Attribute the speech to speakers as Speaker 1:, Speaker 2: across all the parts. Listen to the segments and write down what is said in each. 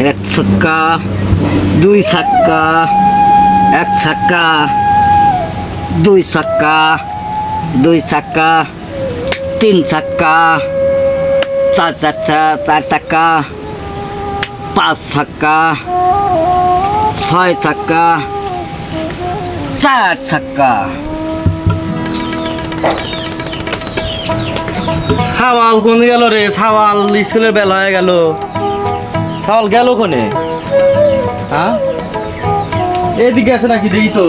Speaker 1: এক চাক্কা, দুই চাক্কা, এক চাক্কা, দুই চাক্কা, দুই চাক্কা, তিন চাক্কা, চার চাক্কা, পাঁচ চাক্কা, ছয় চাক্কা, চার চাক্কা।
Speaker 2: সাওয়াল কোন গেল রে? সাওয়াল স্কুলের বেলা হয়ে গেল। সাওয়াল গেল কোনে? হ্যাঁ, এদিকে আছে নাকি? দেখি তো।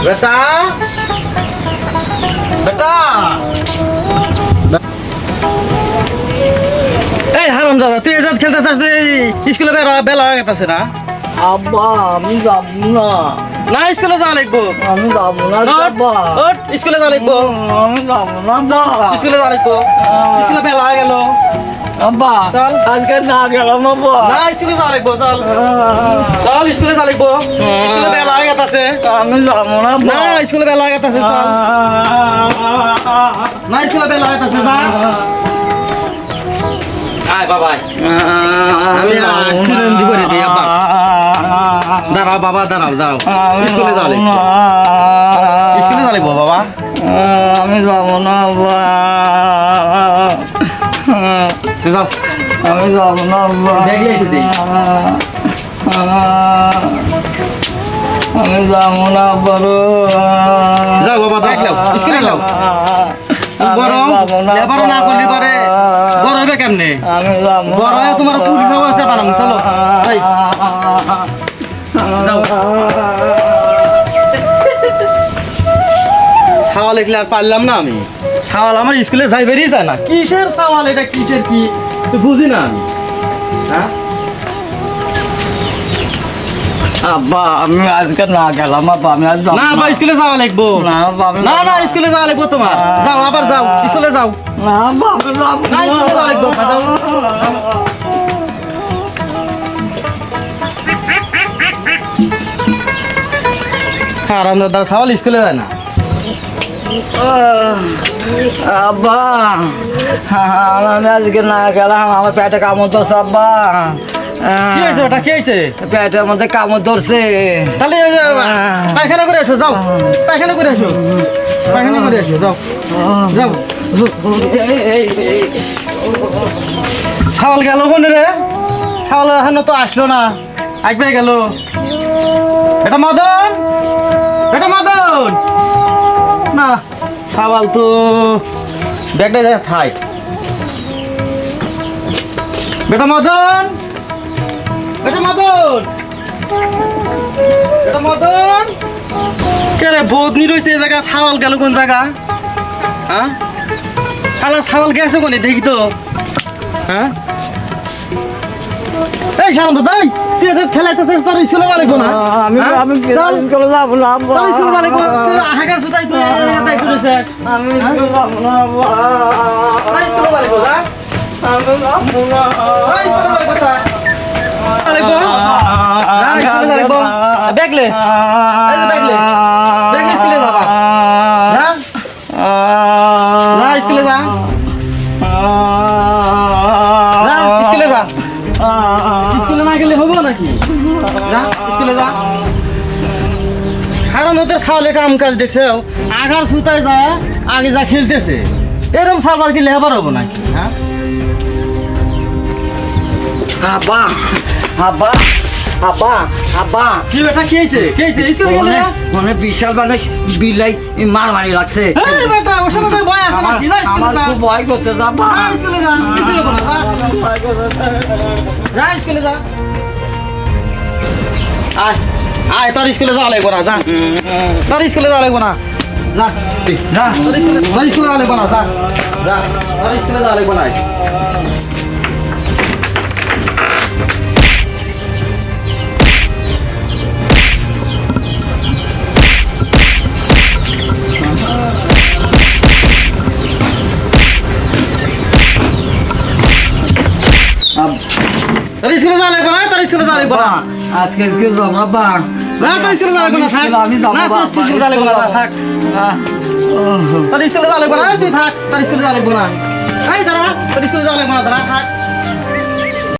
Speaker 2: বেটা, বেটা, এই হারাম দাদা, তুই এজাত খেলতে চাস? স্কুলে বেলা হয়ে গেছে না?
Speaker 1: আব্বা আমি যাব না,
Speaker 2: না স্কুলে যাওয়া লাগবো।
Speaker 1: আমি যাব না আব্বা,
Speaker 2: স্কুলে যাওয়া লাগবো।
Speaker 1: আমি যাব না
Speaker 2: স্কুলে যাওয়া লাগবো। স্কুলে বেলা হয়ে গেল।
Speaker 1: আব্বা।
Speaker 2: চল
Speaker 1: আজকে না গেলাম আব্বা।
Speaker 2: না স্কুলে যাওয়া লাগবো। চল চল স্কুলে যাওয়া লাগবো। স্কুলে বেলা হয়ে গেছে।
Speaker 1: আমি যাব না
Speaker 2: না স্কুলে বেলা হয়ে গেছে। চল না স্কুলে বেলা হয়ে গেছে। যা আয় বাবা, আমি অ্যাক্সিডেন্ট দিব রে দিয়া বাবা। দাঁড়াও বাবা, দাঁড়াও দাঁড়াও। স্কুলে যাওয়া লাগবো। স্কুলে যাওয়া লাগবো বাবা।
Speaker 1: আমি যাব না আব্বা,
Speaker 2: তুই যাও।
Speaker 1: আমি যাব না আব্বা।
Speaker 2: ব্যাগ নিয়ে এসে দিই।
Speaker 1: আমি যাব না আব্বা।
Speaker 2: যাও বাবা, যাও স্কুলে যাও। বড় এবার না করলি পরে বড় হবে কেমনে?
Speaker 1: আমি যাব
Speaker 2: বড় হয়ে তোমার পুলিশ অবস্থা বানাবো। চলো এই যাও। সাওয়াল এগুলো আর পারলাম না আমি। সাওয়াল আমার স্কুলে যাই বেরিয়ে যায় না। কিসের সাওয়াল এটা? কিসের কি বুঝি না আমি। হ্যাঁ
Speaker 1: আব্বা, আমি আজকে না গেলাম আব্বা। আমি আজ যাব
Speaker 2: না আবার স্কুলে যাওয়া লাগবো।
Speaker 1: না আব্বা, আমি
Speaker 2: না না স্কুলে যাওয়া লাগবো তোমার। যাও আবার যাও, স্কুলে যাও।
Speaker 1: না আব্বা, আমি যাব
Speaker 2: না স্কুলে যাওয়া লাগবো। যাও। আরাম দাদার সাওয়াল স্কুলে যায় না।
Speaker 1: আব্বা, আমি আজকে না গেলাম। আমার পেটে কামড় ধরছে আব্বা।
Speaker 2: কি হয়েছে ওটা? কি হয়েছে?
Speaker 1: পেটের মধ্যে কামড় ধরছে।
Speaker 2: তাহলে ওই যে পায়খানা করে আসো। যাও পায়খানা করে আসো। পায়খানা করে আসো। যাও যাও। সাওয়াল গেল কোন রে? সাওয়াল এখনো তো আসলো না। একবার গেল। এটা মদন, এটা মদন। না সাওয়াল তো ব্যাগটা যায় থাই। বেটা মদন, বেটা মদন, বেটা মদন। কে রে বদনি রয়েছে এই জায়গা? সাওয়াল গেল কোন জায়গা? হ্যাঁ কালার সাওয়াল গেছে কোনে? দেখি তো। হ্যাঁ এই শান্ত তাই তুই এত খেলাইতেছিস? তোর স্কুলে যা লাগবো না?
Speaker 1: আমি
Speaker 2: হ্যাঁ?
Speaker 1: আমি
Speaker 2: চল।
Speaker 1: স্কুলে যাব না আব্বা।
Speaker 2: তোর স্কুলে যা লাগবো। তুই হাঁকার সুতাই তুই এটাই করেছে।
Speaker 1: আমি স্কুলে যাব না আব্বা।
Speaker 2: তাই স্কুলে যা লাগবো। যা
Speaker 1: আমি যাব না।
Speaker 2: তাই স্কুলে যা লাগবো। তাই যা লাগবো। যা স্কুলে যা লাগবো। ব্যাগ লে, এই যে ব্যাগ লে। ব্যাগ লে স্কুলে যাবা। যা যা স্কুলে যা। যা স্কুলে যা। স্কুলে না গেলে হবো নাকি? যা স্কুলে যা। কারণ ওদের সালে কাম কাজ দেখছে আগার সুতায় যায় আগে যা খেলতেছে। এরকম সালবার কি লেবার হবো নাকি? হ্যাঁ
Speaker 1: আব্বা, আব্বা, আব্বা, আব্বা।
Speaker 2: কি বেটা? কি হয়েছে? কি হয়েছে? স্কুলে গেলে না?
Speaker 1: মনে বিশাল মানে বিলাই মারামারি লাগছে।
Speaker 2: এই বেটা ওর সাথে ভয় আছে নাকি? যা স্কুলে
Speaker 1: আমার
Speaker 2: যা।
Speaker 1: খুব ভয় করতে যাবা।
Speaker 2: যা স্কুলে যা। স্কুলে যা। যা স্কুলে যা। আয় আয়, তোর স্কুলে যাওয়া লাগবো না। যা তোর স্কুলে যাওয়া লাগবো না। যা যা তোর স্কুলে যাওয়া লাগবো না। যা যা তোর স্কুলে যাওয়া লাগবো না। তোর স্কুলে যাওয়া লাগবো না। তোর স্কুলে যাওয়া লাগবো না।
Speaker 1: আজকে স্কুল যাব আব্বা।
Speaker 2: না তোর স্কুলে যাওয়া লাগবো না। থাক।
Speaker 1: আমি যাব
Speaker 2: না তোর
Speaker 1: আব্বা।
Speaker 2: স্কুলে যাওয়া লাগবো না। থাক। তোর স্কুলে যাওয়া লাগবো না। তুই থাক। তোর স্কুলে যাওয়া লাগবো না। এই দাঁড়া তোর স্কুলে যাওয়া লাগবে না দাঁড়া থাক